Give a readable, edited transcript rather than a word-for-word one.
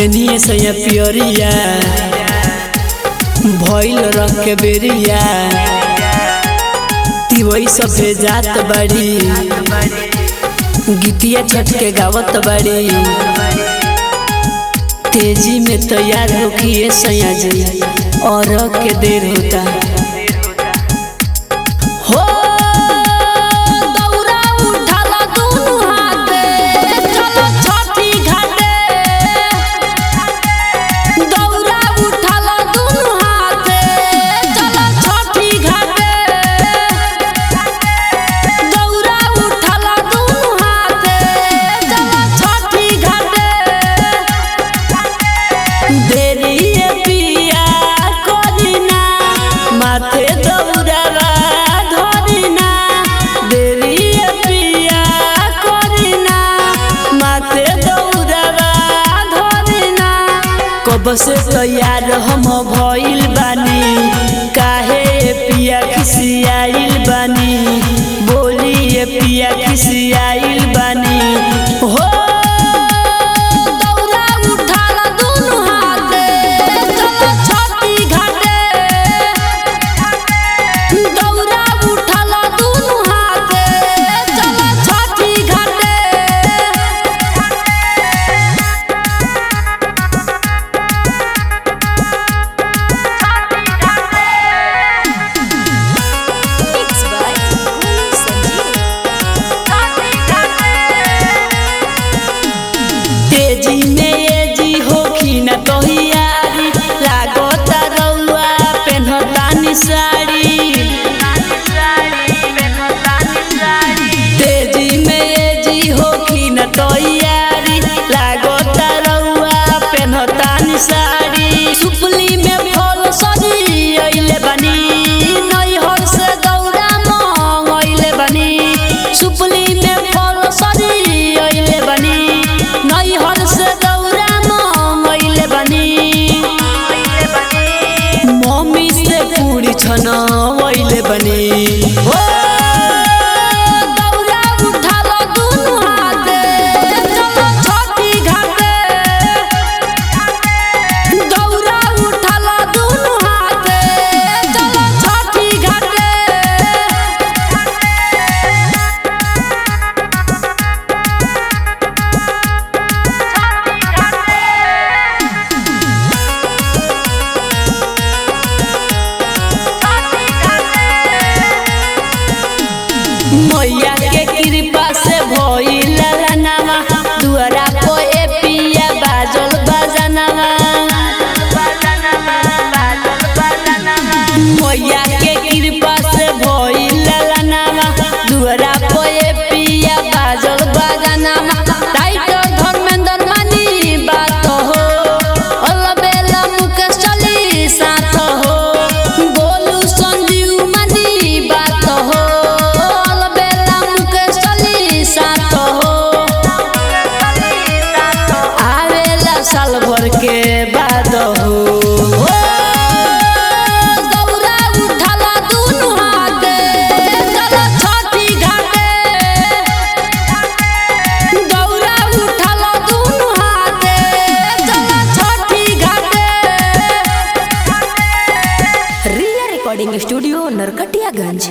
पेनिए से पियरिया भइल रख के बेरिया तिवई सबे जात बड़ी गीतिया छठ के गावत बड़ी तेजी में तैयार होके सैया जी और के देर होता हो दौरा उठाला दोनों हाथे चलो छठी घाटे दौरा उठाला दोनों हाथे चलो छठी घाटे दौरा उठाला दोनों हाथे चलो छठी घाटे देरी पिया करिना माथे दौड़ावा धरिना देरी पिया करिना माथे दौड़ावा धरिना कब से तैयार हम भइल बानी काहे पिया खिसियाइल बानी बोली पिया खिसियाइल बानी हो तेजी में ये जी होखी न तोहियारी लागता रउआ पेन्हतानी साड़ी तेजी में ये जी होखी न तोहियारी लागता रउआ पेन्हतानी साड़ी सुपली में फल सजी अइले बनी नैहर से दौरा मंगइले बनी सुपली में फल सजी अइले बनी नैहर से दौरा मंगइले बनी मम्मी से पूरी छनवइले बनी हो दौरा उठाला दोनों हाथे चलो छठी घाटे दौरा उठाला दोनों हाथे चलो छठी घाटे मैया के कृपा से भइल रनवा दुआरा पे पिया बाजल बजनवा मैया के कृपा से भइल रनवा दुआरा पे पिया बाजल बजनवा टाइगर धर्मेंद्र मानी बात हो अलबेला मुकेश चली साथ हो गोलू संजीव मानी बात हो साल भर के बाद हो दौरा उठाला दोनों हाथे चलो छठी घाटे दौरा उठाला दोनों हाथे चलो छठी घाटे रिया रिकॉर्डिंग स्टूडियो नरकटियागंज।